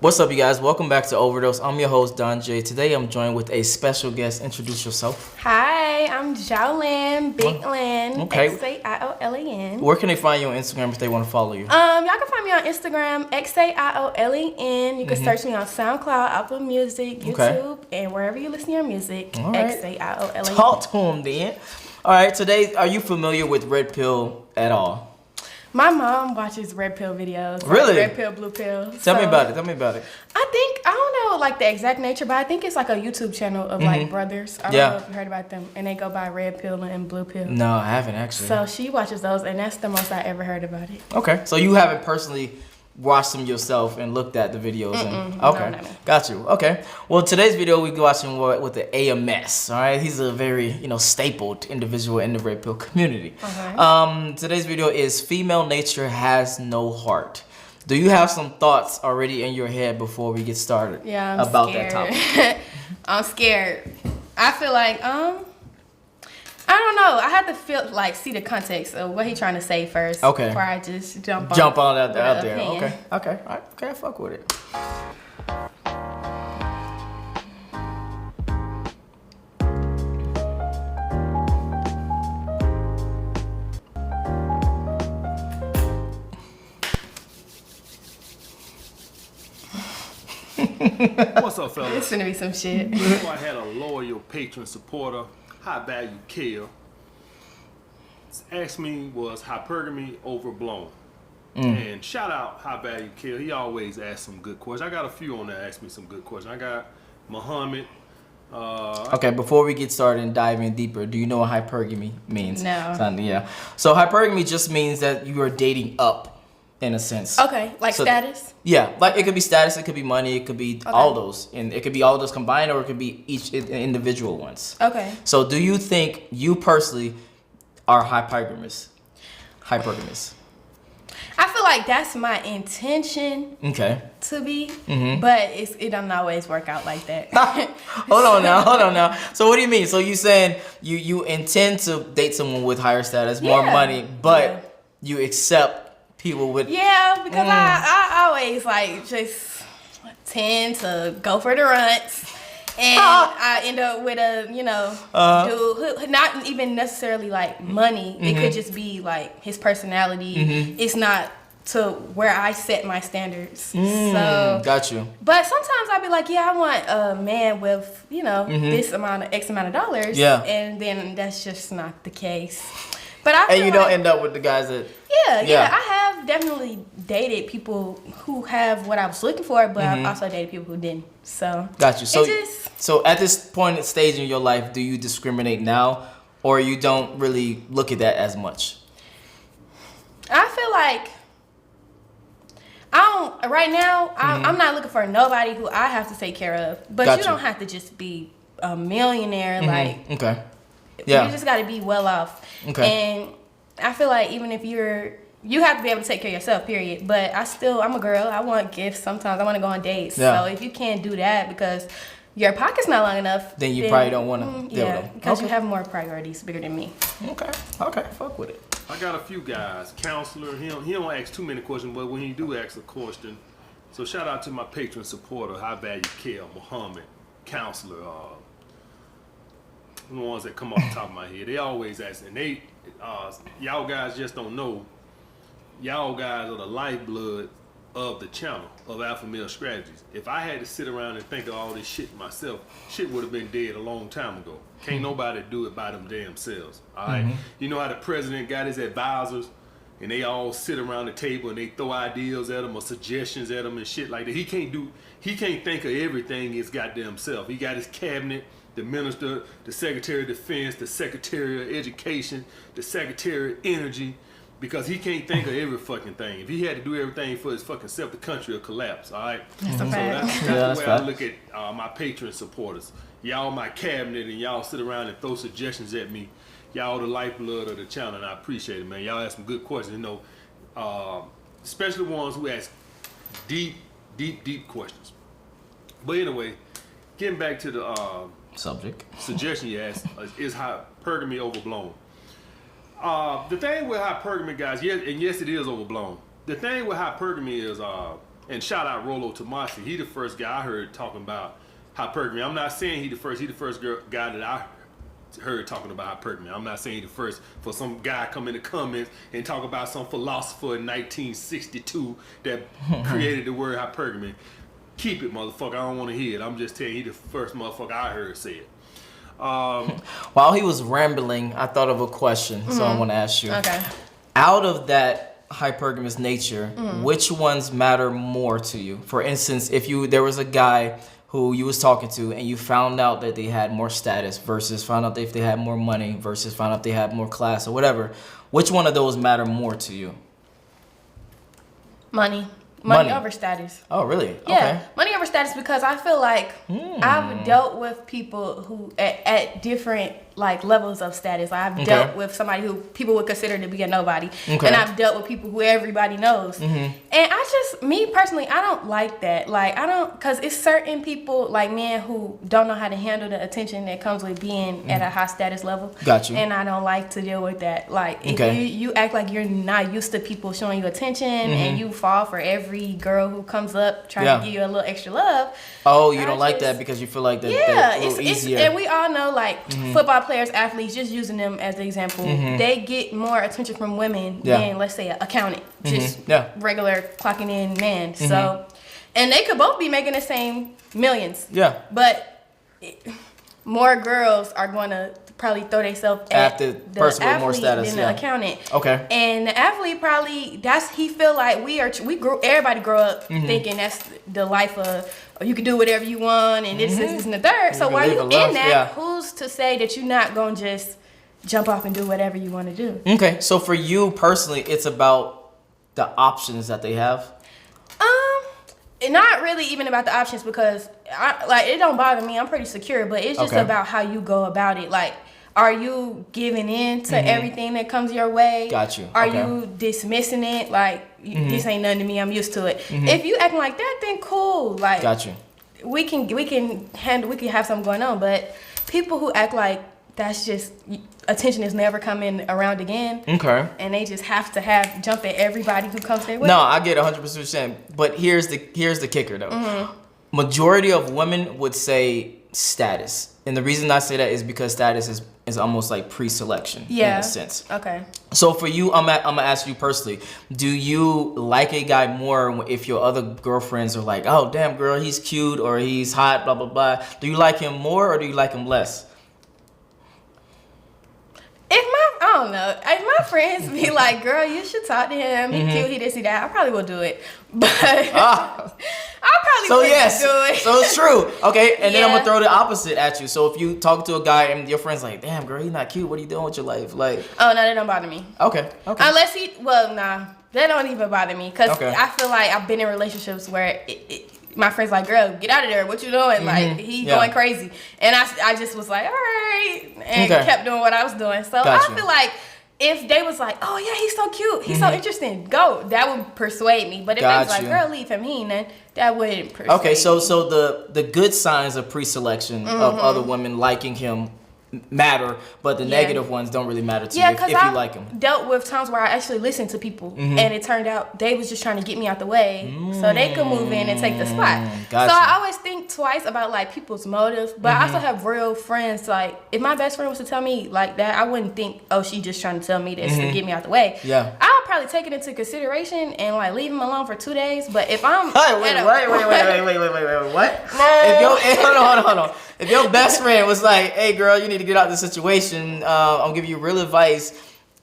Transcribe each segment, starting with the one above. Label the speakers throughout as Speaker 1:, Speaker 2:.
Speaker 1: What's up, you guys? Welcome back to Overdose. I'm your host, Don Jaye. Today, I'm joined with a special guest. Introduce yourself.
Speaker 2: Hi, I'm Xaiolan, Big Lan,
Speaker 1: Okay.
Speaker 2: Xaiolan.
Speaker 1: Where can they find you on Instagram if they want to follow you?
Speaker 2: Y'all can find me on Instagram, Xaiolan. You can search me on SoundCloud, Apple Music, YouTube, and wherever you listen to your music.
Speaker 1: All right.
Speaker 2: Xaiolan.
Speaker 1: Talk to him then. All right, today, are you familiar with Red Pill at all?
Speaker 2: My mom watches Red Pill videos.
Speaker 1: Really?
Speaker 2: Red Pill, Blue Pill.
Speaker 1: Tell me about it.
Speaker 2: I don't know like the exact nature, but I think it's like a YouTube channel of like brothers. I don't know if you heard about them. And they go by Red Pill and Blue Pill.
Speaker 1: No, I haven't actually.
Speaker 2: So she watches those, and that's the most I ever heard about it.
Speaker 1: Okay, so you haven't personally watched them yourself and looked at the videos? Okay,
Speaker 2: no.
Speaker 1: Got you. Okay, well, today's video we watching with the AMS. All right, he's a very stapled individual in the Red Pill community.
Speaker 2: Okay.
Speaker 1: Today's video is Female Nature Has No Heart. Do you have some thoughts already in your head before we get started?
Speaker 2: Yeah, I'm
Speaker 1: about
Speaker 2: scared.
Speaker 1: that topic?
Speaker 2: I'm scared. I feel like I don't know. I have to see the context of what he's trying to say first.
Speaker 1: Okay.
Speaker 2: Before I just jump
Speaker 1: on out there.
Speaker 2: Opinion.
Speaker 1: Okay. All right. Okay, fuck with it.
Speaker 3: What's up, fellas?
Speaker 2: It's gonna be some shit.
Speaker 3: Before I had a loyal patron supporter, high value kill, asked me was hypergamy overblown. And shout out high value kill. He always asks some good questions. I got a few on there ask me some good questions. I got Muhammad.
Speaker 1: Okay, before we get started and dive in deeper, do you know what hypergamy means?
Speaker 2: No.
Speaker 1: Yeah. So hypergamy just means that you are dating up, in a sense.
Speaker 2: Okay, status?
Speaker 1: Yeah, like it could be status, it could be money, it could be all those. And it could be all those combined, or it could be each individual ones.
Speaker 2: Okay.
Speaker 1: So do you think you personally are hypergamous?
Speaker 2: I feel like that's my intention to be, but it doesn't always work out like that.
Speaker 1: Hold on now. So what do you mean? So you saying you intend to date someone with higher status, more money, but you accept people with...
Speaker 2: Yeah, because I always just tend to go for the runts. And I end up with a, dude who not even necessarily like money. It could just be like his personality. It's not to where I set my standards. So
Speaker 1: got you.
Speaker 2: But sometimes I'll be like, yeah, I want a man with, this X amount of dollars.
Speaker 1: Yeah.
Speaker 2: And then that's just not the case. But I feel
Speaker 1: and you don't end up with the guys that...
Speaker 2: Yeah, I have definitely dated people who have what I was looking for, but I've also dated people who didn't. So
Speaker 1: got you. So at this point stage in your life, do you discriminate now, or you don't really look at that as much?
Speaker 2: I feel like right now, I'm not looking for nobody who I have to take care of. But you don't have to just be a millionaire. You just got to be well off. And I feel like even if you have to be able to take care of yourself, period. But I'm a girl. I want gifts sometimes. I want to go on dates. Yeah. So if you can't do that because your pocket's not long enough,
Speaker 1: then you probably don't want to deal with them.
Speaker 2: Because you have more priorities bigger than me.
Speaker 1: Okay, fuck with it.
Speaker 3: I got a few guys. Counselor, he don't ask too many questions, but when he do ask a question, so shout out to my patron supporter, high value kill, Muhammad, Counselor, the ones that come off the top of my head. They always ask, and y'all guys just don't know. Y'all guys are the lifeblood of the channel of Alpha Male Strategies. If I had to sit around and think of all this shit myself, shit would have been dead a long time ago. Can't nobody do it by them damn selves. All right. You know how the president got his advisors, and they all sit around the table and they throw ideas at him or suggestions at him and shit like that. He can't think of everything his goddamn self. He got his cabinet, the minister, the secretary of defense, the secretary of education, the secretary of energy, because he can't think of every fucking thing. If he had to do everything for his fucking self, the country will collapse, all right?
Speaker 2: That's a
Speaker 3: fact. So that's the way I look at my patron supporters. Y'all my cabinet, and y'all sit around and throw suggestions at me. Y'all the lifeblood of the channel, and I appreciate it, man. Y'all ask some good questions, especially ones who ask deep questions. But anyway, getting back to the
Speaker 1: subject
Speaker 3: suggestion you asked, is hypergamy overblown? The thing with hypergamy, guys, yes, it is overblown. The thing with hypergamy is and shout out Rolo Tomasi. He the first guy I heard talking about hypergamy. I'm not saying he the first guy that I heard talking about hypergamy. I'm not saying he the first for some guy come in the comments and talk about some philosopher in 1962 that created the word hypergamy. Keep it, motherfucker. I don't want to hear it. I'm just telling you, he the first motherfucker I heard say it.
Speaker 1: While he was rambling, I thought of a question, so I want to ask you.
Speaker 2: Okay.
Speaker 1: Out of that hypergamous nature, which ones matter more to you? For instance, if there was a guy who you was talking to and you found out that they had more status versus found out if they had more money versus found out they had more class or whatever, which one of those matter more to you?
Speaker 2: Money over status.
Speaker 1: Oh, really?
Speaker 2: Yeah,
Speaker 1: okay.
Speaker 2: Money over status, because I feel like I've dealt with people who at different like levels of status. Like, I've dealt with somebody who people would consider to be a nobody, and I've dealt with people who everybody knows. And me personally, I don't like that. Like, I don't, because it's certain people, like men, who don't know how to handle the attention that comes with being at a high status level.
Speaker 1: Got you.
Speaker 2: And I don't like to deal with that. Like, if you act like you're not used to people showing you attention, and you fall for every girl who comes up trying to give you a little extra love.
Speaker 1: Oh, you don't like that because you feel like that's a little easier.
Speaker 2: And we all know, like, football players, athletes, just using them as an example, they get more attention from women than, let's say, an accountant, just regular clocking in man. So, and they could both be making the same millions. Yeah. But more girls are going to probably throw themselves at the person with more status than the accountant. Okay. And the athlete probably, he feel like everybody grew up thinking that's the life of, you can do whatever you want and this and the third. So while you in that, who's to say that you're not going to just jump off and do whatever you want to do? Okay. So for you personally, it's about the options that they have? Not really even about the options, because it don't bother me. I'm pretty secure, but it's just about how you go about it. Like, are you giving in to everything that comes your way? Got you. Are you dismissing it? Like, this ain't nothing to me, I'm used to it. If you acting like that, then cool. Like, got you. We can have something going on, but people who act like that's just attention is never coming around again. Okay. And they just have to jump at everybody who comes their way. No, I get 100%. But here's the kicker though. Majority of women would say status, and the reason I say that is because status is almost like pre-selection in a sense. Okay. So for you, I'm gonna ask you personally: do you like a guy more if your other girlfriends are like, "Oh, damn, girl, he's cute," or "He's hot," blah blah blah? Do you like him more or do you like him less? I don't know. If my friends be like, "Girl, you should talk to him. He's cute. He this, he that," I probably will do it. But I probably wouldn't do it. So it's true. Okay, and then I'm gonna throw the opposite at you. So if you talk to a guy and your friend's like, "Damn, girl, he's not cute. What are you doing with your life?" Like, oh no, that don't bother me. Okay. Unless that don't even bother me, because I feel like I've been in relationships where my friend's like, "Girl, get out of there. What you doing?" Like, he going crazy. And I just was like, all right. And kept doing what I was doing. So I feel like if they was like, "Oh, yeah, he's so cute. He's so interesting. Go." That would persuade me. But if they was like, "Girl, leave him. He ain't none," that wouldn't persuade me. Okay, so the good signs of pre-selection of other women liking him matter, but the negative ones don't really matter to you if you like them. Dealt with times where I actually listened to people, and it turned out they was just trying to get me out the way so they could move in and take the spot. Gotcha. So I always think twice about like people's motives, but I also have real friends. Like, if my best friend was to tell me like that, I wouldn't think, "Oh, she just trying to tell me this to get me out the way." Yeah, I'll probably take it into consideration and like leave him alone for 2 days. But if I'm wait, what? If hold on. If your best friend was like, "Hey, girl, you need to get out of this situation. I'll give you real advice,"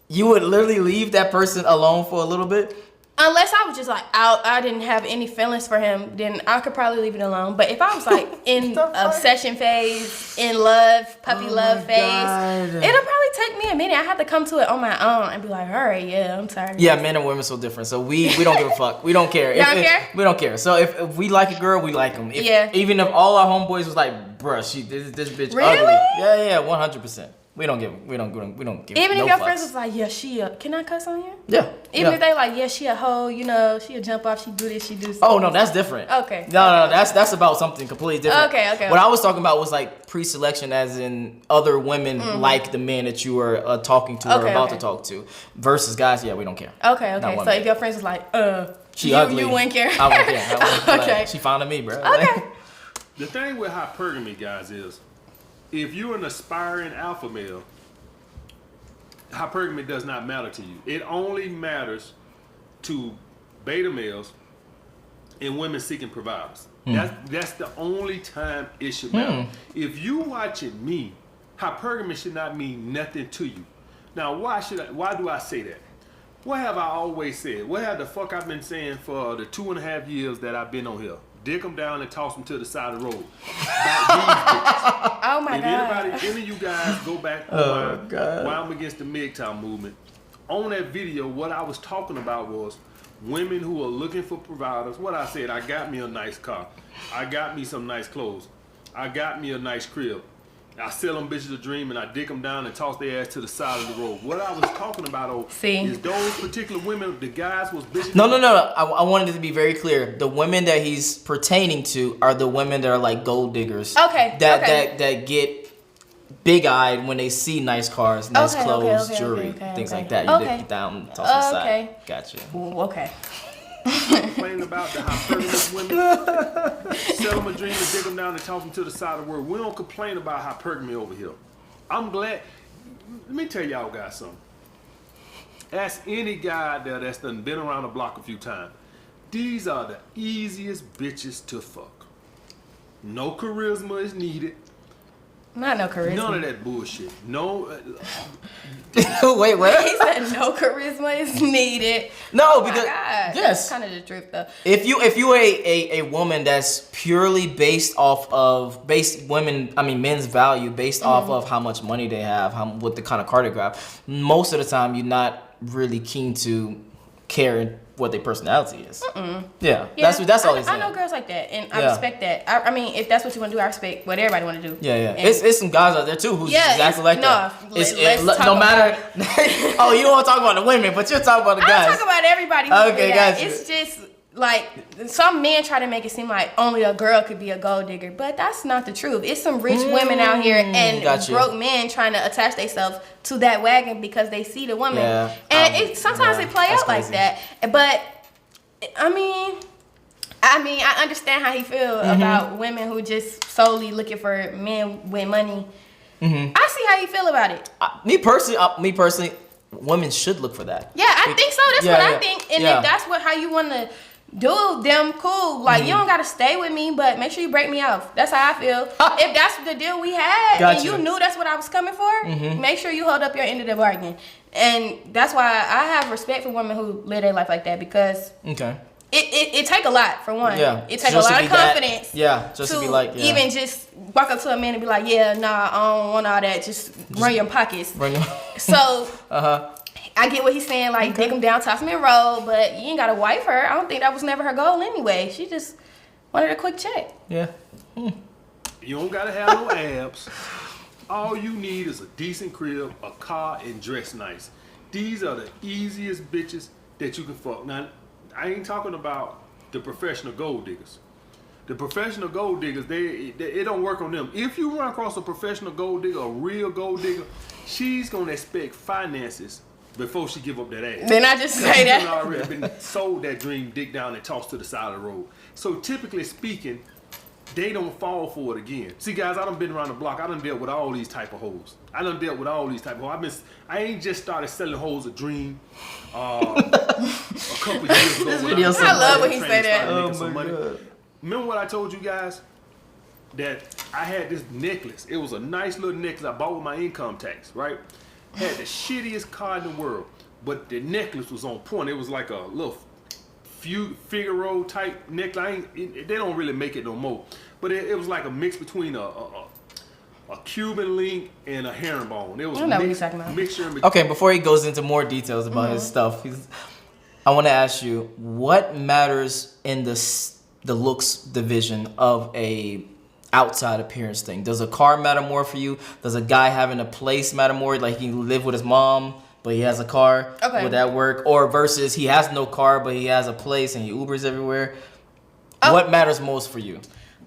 Speaker 2: you would literally leave that person alone for a little bit? Unless I was just like I didn't have any feelings for him, then I could probably leave it alone. But if I was like in obsession phase, in love, puppy love phase, it'll probably take me a minute. I have to come to it on my own and be like, "All right, yeah, I'm tired." Yeah, men and women are so different. So we don't give a fuck. We don't care. You don't care? We don't care. So if we like a girl, we like them. Even if all our homeboys was like, "Bruh, this bitch ugly." Yeah, 100%.
Speaker 1: We don't give.
Speaker 2: Even
Speaker 1: no
Speaker 2: if your
Speaker 1: fucks.
Speaker 2: friends was like, yeah, can I cuss on here?
Speaker 1: Yeah.
Speaker 2: Even if they like, yeah, she a hoe, she'll jump off, she do this, she do this.
Speaker 1: Oh no, that's different.
Speaker 2: Okay.
Speaker 1: No, that's about something completely different.
Speaker 2: Okay.
Speaker 1: What I was talking about was like pre-selection, as in other women like the man that you were talking to or about to talk to, versus guys. Yeah, we don't care.
Speaker 2: Okay. So if your friends was like,
Speaker 1: she ugly,
Speaker 2: you wouldn't care.
Speaker 1: I wouldn't care.
Speaker 2: Okay.
Speaker 1: Like, she found me, bro.
Speaker 2: Okay.
Speaker 3: The thing with hypergamy, guys, is if you're an aspiring alpha male, hypergamy does not matter to you. It only matters to beta males and women seeking providers. That's the only time it should matter. If you watching me, hypergamy should not mean nothing to you. Now, why do I say that? What have I always said? What have the fuck I've been saying for the 2.5 years that I've been on here? Dick them down and toss them to the side of the road.
Speaker 2: Oh my God.
Speaker 3: If any of you guys go back on why I'm against the MGTOW movement, on that video, what I was talking about was women who are looking for providers. What I said, I got me a nice car. I got me some nice clothes. I got me a nice crib. I sell them bitches a dream and I dick them down and toss their ass to the side of the road. What I was talking about is those particular women, the guys was bitches.
Speaker 1: No. I wanted it to be very clear. The women that he's pertaining to are the women that are like gold diggers.
Speaker 2: Okay.
Speaker 1: That get big-eyed when they see nice cars, nice clothes, jewelry, things like that. You dick it down, toss it aside.
Speaker 2: Okay.
Speaker 1: Gotcha.
Speaker 2: Okay.
Speaker 3: Complain about the hypergamous women, sell them a dream and dig them down and toss them to the side of the world. We don't complain about hypergamy over here. I'm glad. Let me tell y'all guys something. Ask any guy there that's done been around the block a few times. These are the easiest bitches to fuck. No charisma is needed.
Speaker 2: Not no charisma.
Speaker 3: None of that bullshit. No.
Speaker 1: Wait, what?
Speaker 2: He said no charisma is needed.
Speaker 1: No, because
Speaker 2: yes, that's kind of the truth though.
Speaker 1: If you a woman that's purely based off of men's value based off of how much money they have, what the kind of car they grab, most of the time you're not really keen to care what their personality is. Yeah, that's all he's saying.
Speaker 2: I know girls like that, and I respect that. I mean, if that's what you want to do, I respect what everybody want to do.
Speaker 1: Yeah. It's some guys out there too who's exactly like that. No matter. Oh, you don't want to talk about the women, but you're talking about the guys.
Speaker 2: I talk about everybody.
Speaker 1: Gotcha.
Speaker 2: It's just like some men try to make it seem like only a girl could be a gold digger, but that's not the truth. It's some rich women out here and broke men trying to attach themselves to that wagon because they see the woman. Yeah, and sometimes it play out like that. But I mean, I understand how he feel about women who just solely looking for men with money. I see how you feel about it.
Speaker 1: Me personally, women should look for that.
Speaker 2: Yeah, I think so. That's what I think. And if that's how you want to do them, cool. Like, you don't got to stay with me, but make sure you break me off. That's how I feel. If that's the deal we had, and you knew that's what I was coming for, make sure you hold up your end of the bargain. And that's why I have respect for women who live their life like that, because it take a lot, for one. Yeah. It take a lot of confidence.
Speaker 1: Just to be like,
Speaker 2: even just walk up to a man and be like, I don't want all that. Just run your pockets. So, I get what he's saying, like, dig him down, toss him and roll, but you ain't got to wife her. I don't think that was never her goal anyway. She just wanted a quick check.
Speaker 3: Yeah. You don't got to have no abs. All you need is a decent crib, a car, and dress nice. These are the easiest bitches that you can fuck. Now, I ain't talking about the professional gold diggers. The professional gold diggers, it don't work on them. If you run across a professional gold digger, a real gold digger, she's going to expect finances before she give up that ass.
Speaker 2: Then I just say that.
Speaker 3: She's already been sold that dream, dick down and tossed to the side of the road. So typically speaking, they don't fall for it again. See, guys, I done been around the block. I done dealt with all these type of hoes. I ain't just started selling hoes a dream a couple years ago.
Speaker 2: I love when he say that.
Speaker 3: Oh my God. Remember what I told you guys? That I had this necklace. It was a nice little necklace I bought with my income tax, right? Had the shittiest car in the world, but the necklace was on point. It was like a little Figaro type necklace. They don't really make it no more, but it was like a mix between a Cuban link and a herringbone. It was a mixture.
Speaker 1: Okay, before he goes into more details about his stuff, I want to ask you, what matters in the looks division of a outside appearance thing? Does a car matter more for you? Does a guy having a place matter more? Like he live with his mom, but he has a car. Okay. Would that work? Or versus he has no car, but he has a place and he Ubers everywhere. What matters most for you?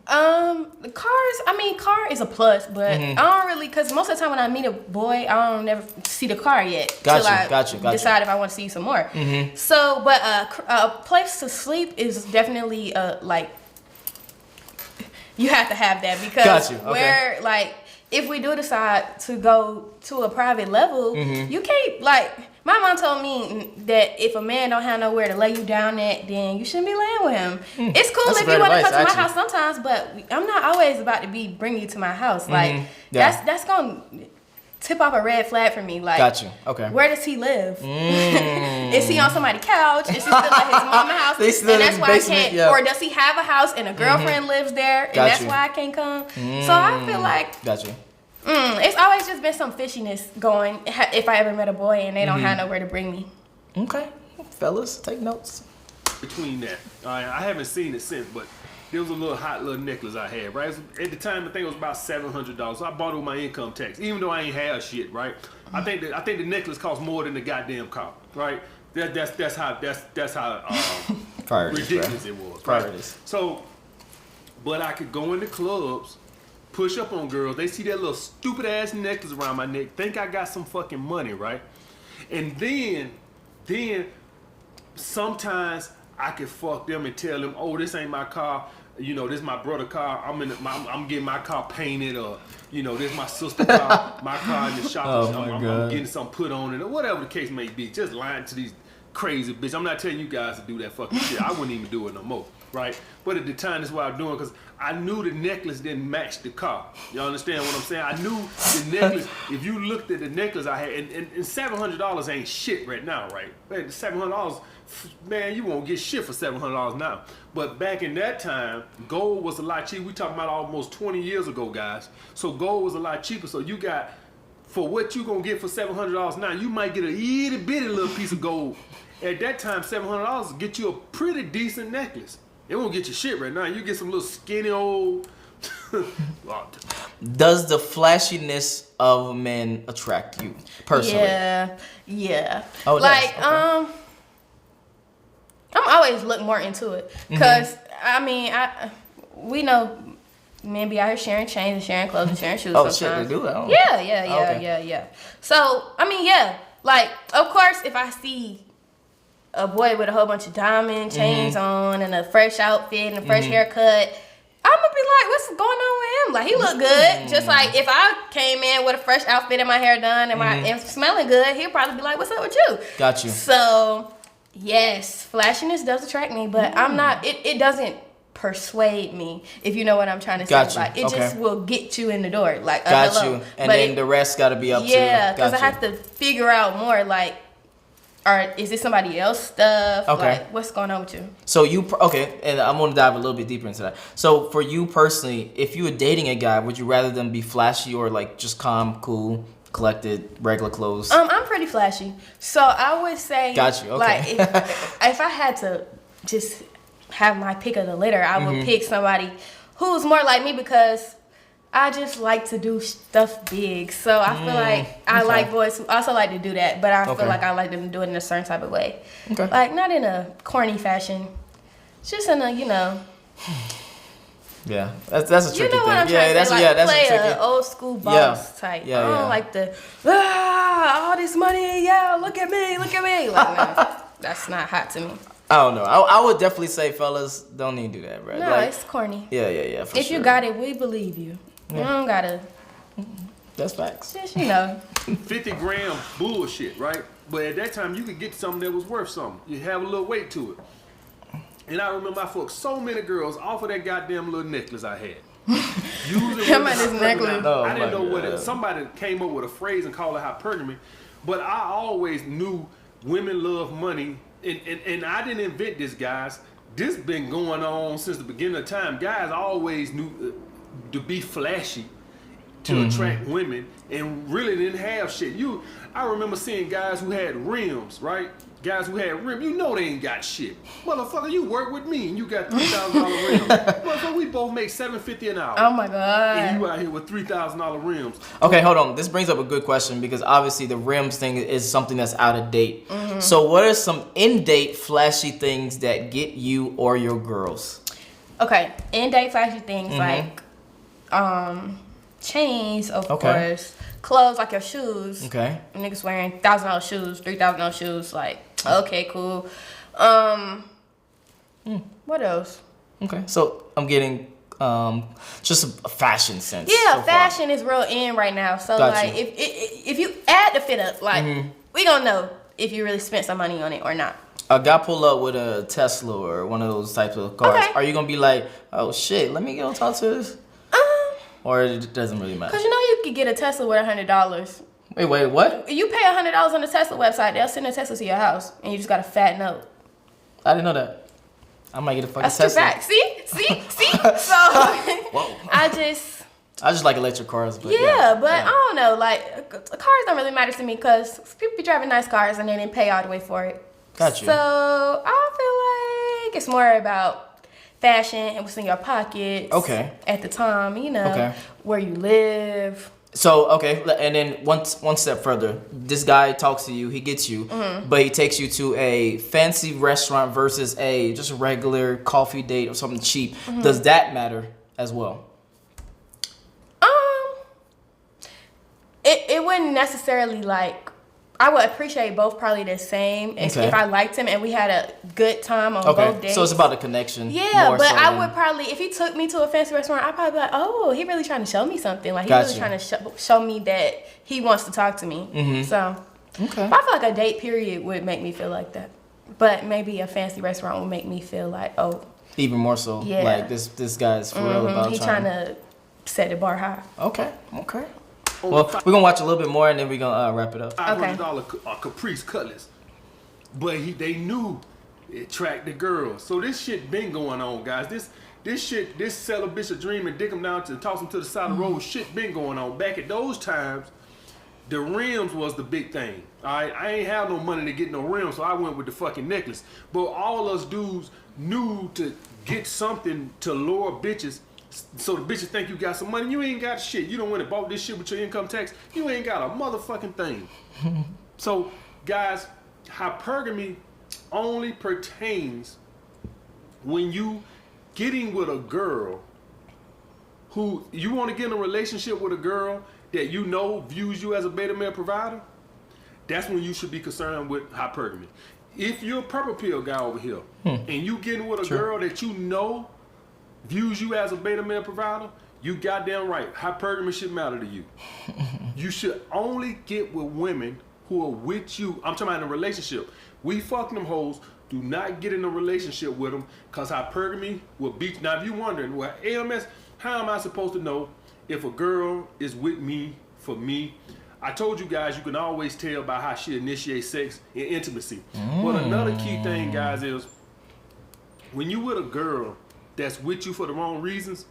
Speaker 2: The cars. I mean, car is a plus, but I don't really, because most of the time when I meet a boy, I don't never see the car yet. Gotcha. Decide if I want to see some more. So, but a place to sleep is definitely like you have to have that, because where like if we do decide to go to a private level, you can't like. My mom told me that if a man don't have nowhere to lay you down at, then you shouldn't be laying with him. It's cool if you want to come to my house sometimes, but I'm not always about to be bringing you to my house. Like that's gonna tip off a red flag for me. Like,
Speaker 1: got you. Okay.
Speaker 2: Where does he live? Is he on somebody's couch? Is he still at his mama's house? And that's why I can't. Yeah. Or does he have a house and a girlfriend lives there, and that's why I can't come? So I feel like.
Speaker 1: Got you.
Speaker 2: It's always just been some fishiness going if I ever met a boy and they don't have nowhere to bring me.
Speaker 1: Okay. Fellas, take notes.
Speaker 3: Between that, I haven't seen it since, but there was a hot little necklace I had, right? At the time, I think it was about $700. So I bought it with my income tax, even though I ain't have shit, right? I think the necklace cost more than the goddamn car, right? That's how ridiculous it was. Right? So, but I could go into clubs, push up on girls, they see that little stupid ass necklace around my neck, think I got some fucking money, right? And then sometimes I could fuck them and tell them, oh, this ain't my car, this is my brother's car, I'm getting my car painted, or this is my sister's car, my car in the shop, I'm getting something put on it, or whatever the case may be. Just lying to these crazy bitches. I'm not telling you guys to do that fucking shit. I wouldn't even do it no more, right? But at the time, that's what I'm doing, because I knew the necklace didn't match the car. You understand what I'm saying? I knew the necklace, if you looked at the necklace I had, and $700 ain't shit right now, right? Man, $700, man, you won't get shit for $700 now. But back in that time, gold was a lot cheaper. We talking about almost 20 years ago, guys. So gold was a lot cheaper. So you got, for what you gonna get for $700 now, you might get a itty bitty little piece of gold. At that time, $700 will get you a pretty decent necklace. It won't get you shit right now. You get some little skinny old.
Speaker 1: Does the flashiness of men attract you personally?
Speaker 2: Yeah.
Speaker 1: Oh,
Speaker 2: like,
Speaker 1: nice. Okay.
Speaker 2: I'm always look more into it, because I mean, we know men be out here sharing chains and sharing clothes and sharing shoes. Sometimes.
Speaker 1: Shit, they do that.
Speaker 2: Yeah. So I mean, like, of course, if I see a boy with a whole bunch of diamond chains on and a fresh outfit and a fresh haircut, I'm gonna be like, what's going on with him? Like, he look good. Just like if I came in with a fresh outfit and my hair done and smelling good, he'll probably be like, what's up with you?
Speaker 1: Got you.
Speaker 2: So yes, flashiness does attract me, but I'm not. It doesn't persuade me, if you know what I'm trying to say.
Speaker 1: Got you.
Speaker 2: Like, it just will get you in the door. Like,
Speaker 1: got
Speaker 2: hello.
Speaker 1: you. And but then the rest got to be up to you.
Speaker 2: Yeah, because I have to figure out more, like, or is this somebody else stuff?
Speaker 1: Okay.
Speaker 2: Like, what's going on with you?
Speaker 1: So and I'm going to dive a little bit deeper into that. So for you personally, if you were dating a guy, would you rather them be flashy or like just calm, cool, collected, regular clothes?
Speaker 2: I'm pretty flashy. So I would say,
Speaker 1: got you. Okay.
Speaker 2: Like, if I had to just have my pick of the litter, I would pick somebody who's more like me, because I just like to do stuff big. So I feel like I like boys who also like to do that, but I feel like I like them to do it in a certain type of way. Okay. Like, not in a corny fashion, just in a,
Speaker 1: Yeah, that's a tricky thing.
Speaker 2: You know what I'm trying to say? Like, play an old school boss type. I don't like the, all this money, look at me. Like, no, that's not hot to me.
Speaker 1: I don't know. I would definitely say, fellas, don't need to do that, right?
Speaker 2: No, it's corny.
Speaker 1: Yeah.
Speaker 2: If you got it, we believe you. You don't gotta.
Speaker 1: That's facts.
Speaker 2: Just,
Speaker 3: 50 gram bullshit, right? But at that time, you could get something that was worth something. You have a little weight to it. And I remember I fucked so many girls off of that goddamn little necklace I had.
Speaker 2: This necklace.
Speaker 3: I didn't know what it. Somebody came up with a phrase and called it hypergamy, but I always knew women love money, and I didn't invent this, guys. This been going on since the beginning of time. Guys always knew to be flashy to attract women, and really didn't have shit. I remember seeing guys who had rims, right? Guys who had rims, they ain't got shit. Motherfucker, you work with me and you got $3,000 rims. Motherfucker, we both make $750 an hour.
Speaker 2: Oh my God.
Speaker 3: And you out here with $3,000 rims.
Speaker 1: Okay, hold on. This brings up a good question because obviously the rims thing is something that's out of date. Mm-hmm. So what are some in-date flashy things that get you or your girls?
Speaker 2: Okay, in-date flashy things like chains, of course. Clothes like your shoes.
Speaker 1: Okay.
Speaker 2: Niggas wearing $1,000 shoes, $3,000 shoes. Like, okay, cool. What else?
Speaker 1: Okay, so I'm getting just a fashion sense.
Speaker 2: Yeah,
Speaker 1: so
Speaker 2: fashion is real in right now. So like, if you add the fit up, like we gonna know if you really spent some money on it or not.
Speaker 1: A guy pull up with a Tesla or one of those types of cars.
Speaker 2: Okay.
Speaker 1: Are you gonna be like, oh shit, let me go talk to this? Or it doesn't really matter?
Speaker 2: Cause you know you could get a Tesla with $100.
Speaker 1: Wait, what?
Speaker 2: You pay $100 on the Tesla website, they'll send a Tesla to your house, and you just got a fat note.
Speaker 1: I didn't know that. I might get a fucking
Speaker 2: That's
Speaker 1: Tesla.
Speaker 2: That's See? So I just
Speaker 1: like electric cars. But
Speaker 2: but I don't know. Like cars don't really matter to me because people be driving nice cars and they didn't pay all the way for it.
Speaker 1: Gotcha.
Speaker 2: So I feel like it's more about fashion and what's in your pockets.
Speaker 1: Okay.
Speaker 2: At the time, where you live.
Speaker 1: So, okay, and then one step further. This guy talks to you, he gets you, but he takes you to a fancy restaurant versus a just regular coffee date or something cheap. Does that matter as well?
Speaker 2: It wouldn't necessarily like. I would appreciate both probably the same if I liked him and we had a good time on both days.
Speaker 1: So it's about the connection.
Speaker 2: Yeah, but I would probably, if he took me to a fancy restaurant, I'd probably be like, oh, he really trying to show me something. Like, he really trying to show me that he wants to talk to me. So, but I feel like a date period would make me feel like that. But maybe a fancy restaurant would make me feel like, oh.
Speaker 1: Even more so. Yeah. Like, this guy's for real about
Speaker 2: he trying to set the bar high.
Speaker 1: Okay. Well, we're going to watch a little bit more and then we're going to wrap it up.
Speaker 3: $500 Caprice Cutlass. But they knew it attracted girls. So this shit been going on, guys. This sell a bitch a dream and dick him down to toss him to the side of the road. Shit been going on. Back at those times, the rims was the big thing. Alright, I ain't have no money to get no rims, so I went with the fucking necklace. But all us dudes knew to get something to lure bitches. So the bitches think you got some money. You ain't got shit. You don't went and bought this shit with your income tax. You ain't got a motherfucking thing. So, guys, hypergamy only pertains when you getting with a girl who you want to get in a relationship with a girl that you know views you as a beta male provider. That's when you should be concerned with hypergamy. If you're a purple pill guy over here and you getting with a girl that you know views you as a beta male provider, you goddamn right. Hypergamy should matter to you. You should only get with women who are with you. I'm talking about in a relationship. We fuck them hoes. Do not get in a relationship with them because hypergamy will beat. Now, if you're wondering, well, AMS, how am I supposed to know if a girl is with me for me? I told you guys you can always tell by how she initiates sex and intimacy. But another key thing, guys, is when you with a girl that's with you for the wrong reasons,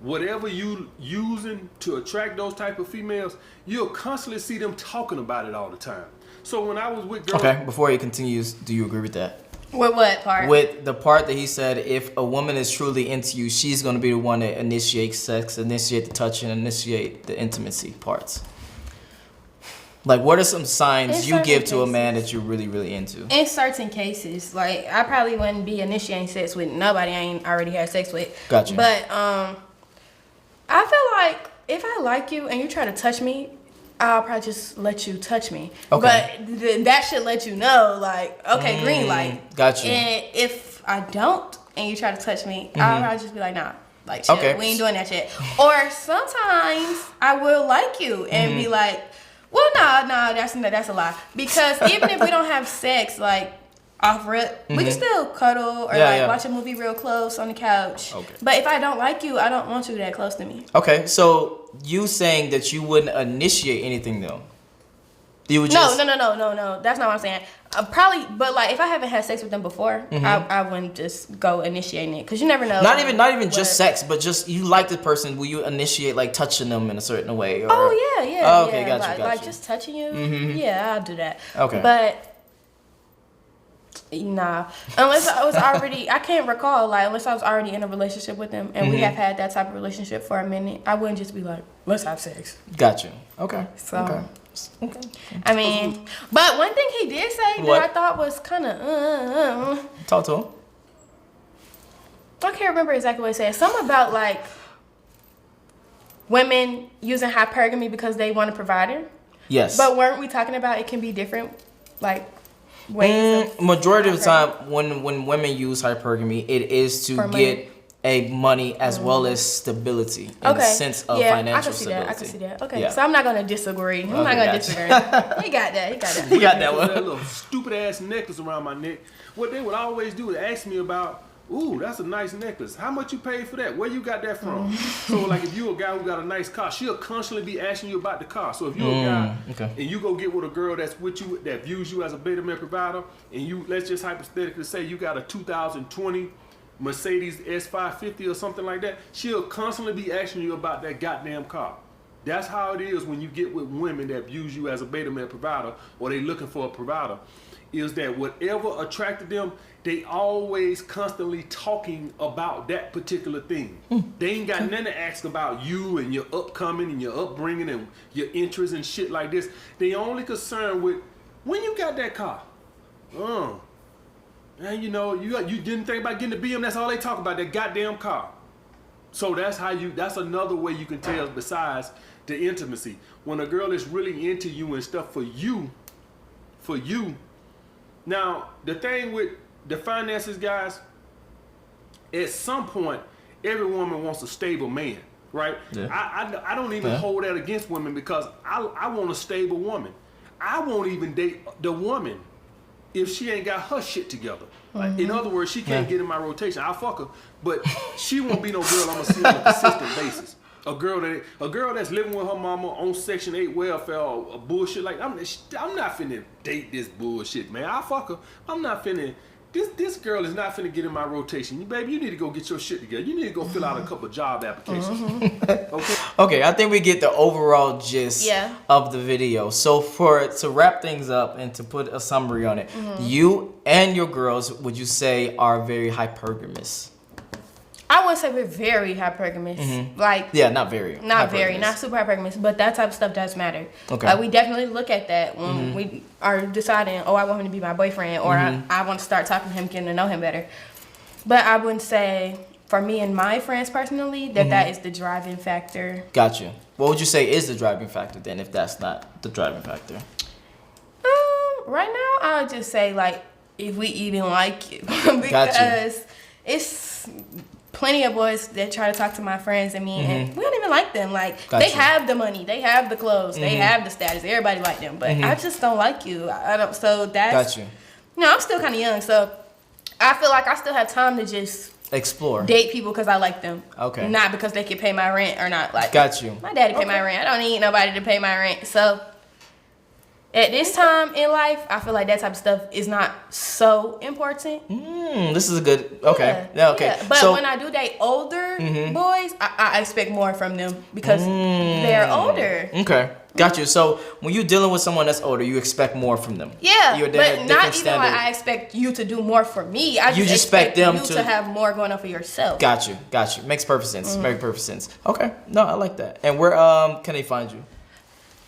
Speaker 3: whatever you using to attract those type of females, you'll constantly see them talking about it all the time. So when I was with girls... Okay,
Speaker 1: before he continues, do you agree with that?
Speaker 2: With what part?
Speaker 1: With the part that he said, if a woman is truly into you, she's going to be the one that initiates sex, initiate the touching, initiate the intimacy parts. Like, what are some signs you give to a man that you're really, really into?
Speaker 2: In certain cases, like, I probably wouldn't be initiating sex with nobody I ain't already had sex with.
Speaker 1: Gotcha.
Speaker 2: But I feel like if I like you and you try to touch me, I'll probably just let you touch me.
Speaker 1: Okay.
Speaker 2: But that should let you know, like, okay, green light.
Speaker 1: Gotcha.
Speaker 2: And if I don't and you try to touch me, I'll probably just be like, nah. Like, chill. We ain't doing that shit. Or sometimes I will like you and be like, well, no, that's a lie. Because even if we don't have sex, like, off rip, we can still cuddle or watch a movie real close on the couch. Okay. But if I don't like you, I don't want you that close to me.
Speaker 1: Okay, so you saying that you wouldn't initiate anything though? You would just...
Speaker 2: No. That's not what I'm saying. Probably, but like if I haven't had sex with them before, I wouldn't just go initiating it because you never know.
Speaker 1: Not even just sex, but just you like the person. Will you initiate like touching them in a certain way? Or...
Speaker 2: Oh yeah.
Speaker 1: Oh, okay, yeah. Got you. Like,
Speaker 2: like just touching you. Yeah, I'll do that.
Speaker 1: Okay.
Speaker 2: But Nah, unless I was already, I can't recall, like, unless I was already in a relationship with them and we have had that type of relationship for a minute, I wouldn't just be like, let's have sex.
Speaker 1: Gotcha. Okay.
Speaker 2: So, okay. I mean, but one thing he did say that I thought was kind of,
Speaker 1: Talk to him.
Speaker 2: I can't remember exactly what he said. Something about, like, women using hypergamy because they want a provider.
Speaker 1: Yes.
Speaker 2: But weren't we talking about it can be different, like, ways of
Speaker 1: majority of the time when women use hypergamy, it is to get a money as well as stability in the sense of financial stability.
Speaker 2: I can see that. Okay, so I'm not gonna disagree. I'm not gonna disagree. He got that.
Speaker 1: He got that one.
Speaker 3: That little stupid ass necklace around my neck. What they would always do is ask me about, ooh, that's a nice necklace. How much you paid for that? Where you got that from? So, like, if you a guy who got a nice car, she'll constantly be asking you about the car. So if you a guy and you go get with a girl that's with you, that views you as a beta male provider, and you, let's just hypothetically say you got a 2020 Mercedes S550 or something like that, she'll constantly be asking you about that goddamn car. That's how it is when you get with women that views you as a beta male provider, or they looking for a provider, is that whatever attracted them, they always constantly talking about that particular thing. They ain't got nothing to ask about you and your upcoming and your upbringing and your interests and shit like this. They only concerned with when you got that car. And you know, you didn't think about getting the BM, that's all they talk about, that goddamn car. So that's another way you can tell besides the intimacy. When a girl is really into you and stuff for you. Now, the thing with the finances, guys, at some point, every woman wants a stable man, right? Yeah. I don't even hold that against women because I want a stable woman. I won't even date the woman if she ain't got her shit together. Like, in other words, she can't get in my rotation. I'll fuck her, but she won't be no girl I'm gonna see on a consistent basis. A girl that's living with her mama on Section 8 welfare or bullshit like I'm not finna date this bullshit, man. I'll fuck her. I'm not finna. This girl is not finna get in my rotation. Baby, you need to go get your shit together. You need to go fill out a couple job applications.
Speaker 1: Okay, I think we get the overall gist of the video. So to wrap things up and to put a summary on it, you and your girls, would you say, are very hypergamous?
Speaker 2: I wouldn't say we're very hypergamous. Like,
Speaker 1: not very.
Speaker 2: Not super hypergamous, but that type of stuff does matter. Okay. We definitely look at that when we are deciding, I want him to be my boyfriend, or I want to start talking to him, getting to know him better. But I wouldn't say, for me and my friends personally, that is the driving factor.
Speaker 1: Gotcha. What would you say is the driving factor then, if that's not the driving factor?
Speaker 2: Right now, I would just say, like, if we even like you. Because it's plenty of boys that try to talk to my friends and me, and we don't even like them. Like, they have the money, they have the clothes, they have the status. Everybody like them, but I just don't like you. I don't. So that's. Gotcha. I'm still kind of young, so I feel like I still have time to just
Speaker 1: explore,
Speaker 2: date people because I like them.
Speaker 1: Okay.
Speaker 2: Not because they can pay my rent or not. Like,
Speaker 1: got you.
Speaker 2: My daddy pay my rent. I don't need nobody to pay my rent. So at this time in life, I feel like that type of stuff is not so important.
Speaker 1: This is a good. Okay. Yeah. Okay.
Speaker 2: Yeah. But when I do date older boys, I expect more from them because they're older.
Speaker 1: Okay. Got you. So when you're dealing with someone that's older, you expect more from them.
Speaker 2: Yeah, but not even like I expect you to do more for me. I just expect them to have more going on for yourself.
Speaker 1: Got you. Makes perfect sense. Makes perfect sense. Okay. No, I like that. And where can they find you?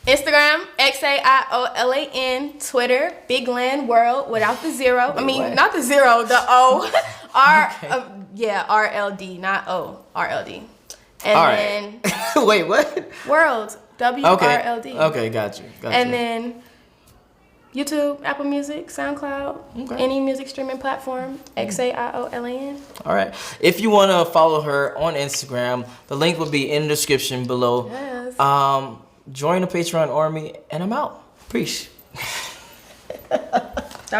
Speaker 2: Instagram, Xaiolan, Twitter, Big Land World without the zero. I mean, not the zero, the O. RLD, not O, RLD. And then
Speaker 1: wait, what?
Speaker 2: World, WRLD.
Speaker 1: Okay, got you.
Speaker 2: And then YouTube, Apple Music, SoundCloud, any music streaming platform, Xaiolan.
Speaker 1: All right. If you want to follow her on Instagram, the link will be in the description below.
Speaker 2: Yes.
Speaker 1: Join the Patreon army, and I'm out. Peace.